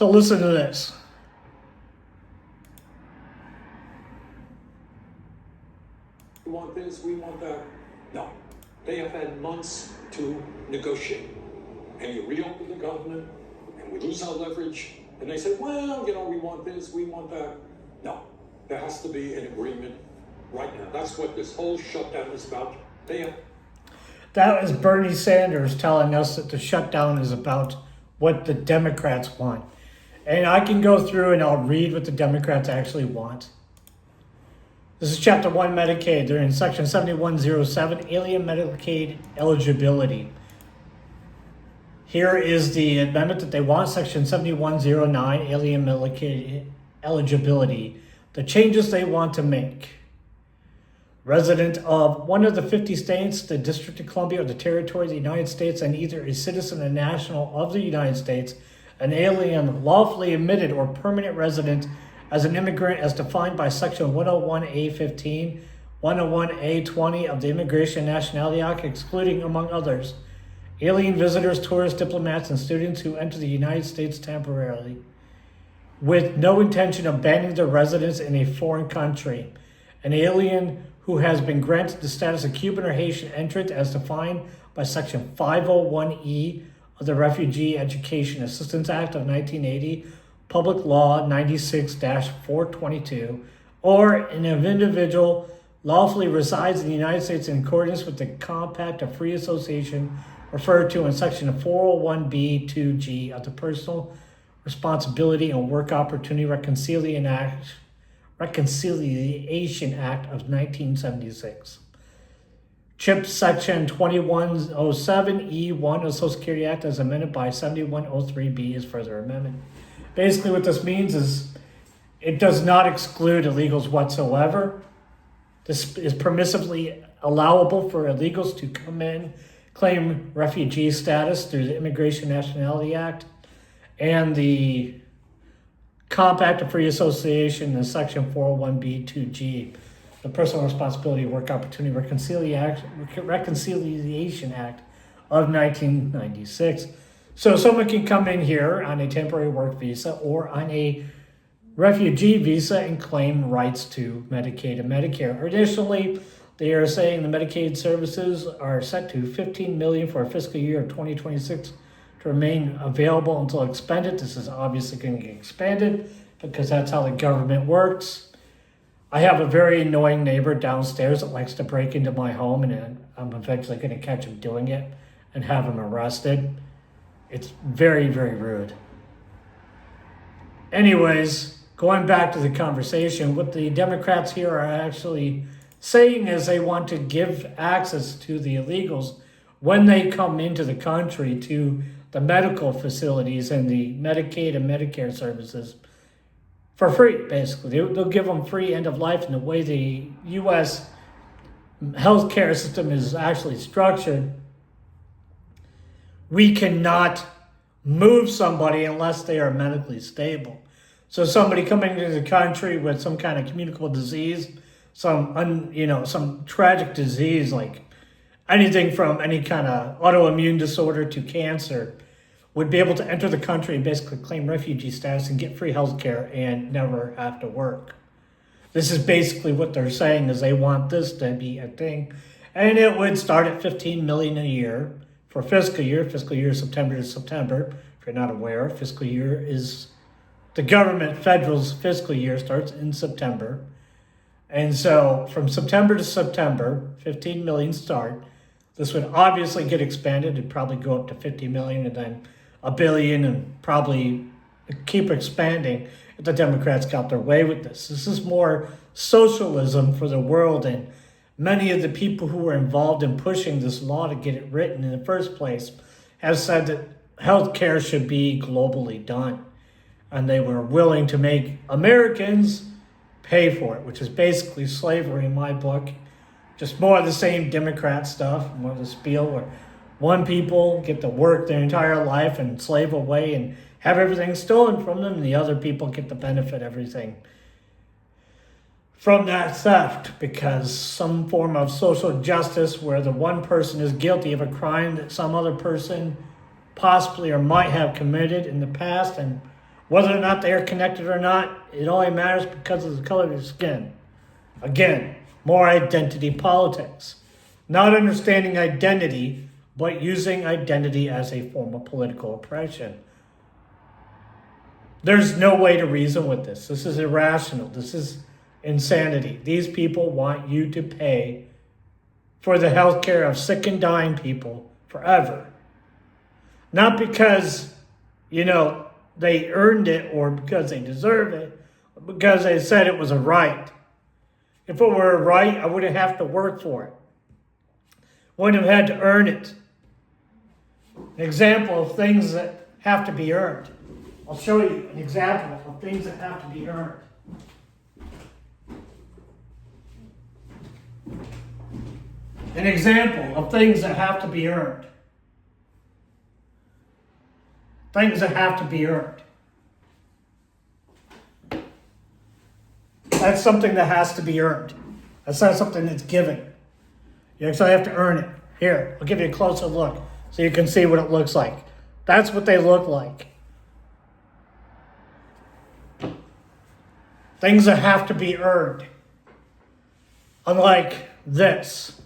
So listen to this. We want this, we want that. No, they have had months to negotiate. And you reopen the government, and we lose our leverage, and they say, well, we want this, we want that. No, there has to be an agreement right now. That's what this whole shutdown is about. That is Bernie Sanders telling us that the shutdown is about what the Democrats want. And I can go through and I'll read what the Democrats actually want. This is Chapter 1 Medicaid. They're in Section 7107, Alien Medicaid Eligibility. Here is the amendment that they want, Section 7109, Alien Medicaid Eligibility. The changes they want to make. Resident of one of the 50 states, the District of Columbia, or the territory of the United States, and either a citizen or national of the United States, an alien lawfully admitted or permanent resident as an immigrant as defined by Section 101A15, 101A20 of the Immigration and Nationality Act, excluding, among others, alien visitors, tourists, diplomats, and students who enter the United States temporarily with no intention of abandoning their residence in a foreign country. An alien who has been granted the status of Cuban or Haitian entrant as defined by Section 501E of the Refugee Education Assistance Act of 1980, Public Law 96-422, or an individual lawfully resides in the United States in accordance with the Compact of Free Association referred to in Section 401B2G of the Personal Responsibility and Work Opportunity Reconciliation Act of 1976. CHIP Section 2107E1 of the Social Security Act as amended by 7103B is further amendment. Basically what this means is it does not exclude illegals whatsoever. This is permissively allowable for illegals to come in, claim refugee status through the Immigration and Nationality Act and the Compact of Free Association in Section 401B2G, the Personal Responsibility Work Opportunity Reconciliation Act of 1996. So someone can come in here on a temporary work visa or on a refugee visa and claim rights to Medicaid and Medicare. Additionally, they are saying the Medicaid services are set to $15 million for a fiscal year of 2026 to remain available until expended. This is obviously going to get expanded because that's how the government works. I have a very annoying neighbor downstairs that likes to break into my home, and I'm eventually going to catch him doing it and have him arrested. It's very, very rude. Anyways, going back to the conversation, what the Democrats here are actually saying is they want to give access to the illegals when they come into the country to the medical facilities and the Medicaid and Medicare services for free, basically. They'll give them free end of life, and the way the U.S. healthcare system is actually structured, we cannot move somebody unless they are medically stable. So somebody coming into the country with some kind of communicable disease, some tragic disease like anything from any kind of autoimmune disorder to cancer would be able to enter the country and basically claim refugee status and get free health care and never have to work. This is basically what they're saying, is they want this to be a thing. And it would start at $15 million a year for fiscal year. Fiscal year is September to September. If you're not aware, fiscal year is the government, federal's fiscal year starts in September. And so from September to September, 15 million start. This would obviously get expanded. It'd probably go up to 50 million and then $1 billion and probably keep expanding if the Democrats got their way with this. This is more socialism for the world, and many of the people who were involved in pushing this law to get it written in the first place have said that healthcare should be globally done. And they were willing to make Americans pay for it, which is basically slavery in my book. Just more of the same Democrat stuff, more of the spiel where one people get to work their entire life and slave away and have everything stolen from them, and the other people get to benefit everything from that theft, because some form of social justice where the one person is guilty of a crime that some other person possibly or might have committed in the past and Whether or not they are connected or not, it only matters because of the color of their skin. Again, more identity politics. Not understanding identity, but using identity as a form of political oppression. There's no way to reason with this. This is irrational. This is insanity. These people want you to pay for the health care of sick and dying people forever. Not because, they earned it or because they deserve it, but because they said it was a right. If it were a right, I wouldn't have to work for it. Wouldn't have had to earn it. An example of things that have to be earned. I'll show you an example of things that have to be earned. An example of things that have to be earned. Things that have to be earned. That's something that has to be earned. That's not something that's given. You actually have to earn it. Here, I'll give you a closer look so you can see what it looks like. That's what they look like. Things that have to be earned. Unlike this.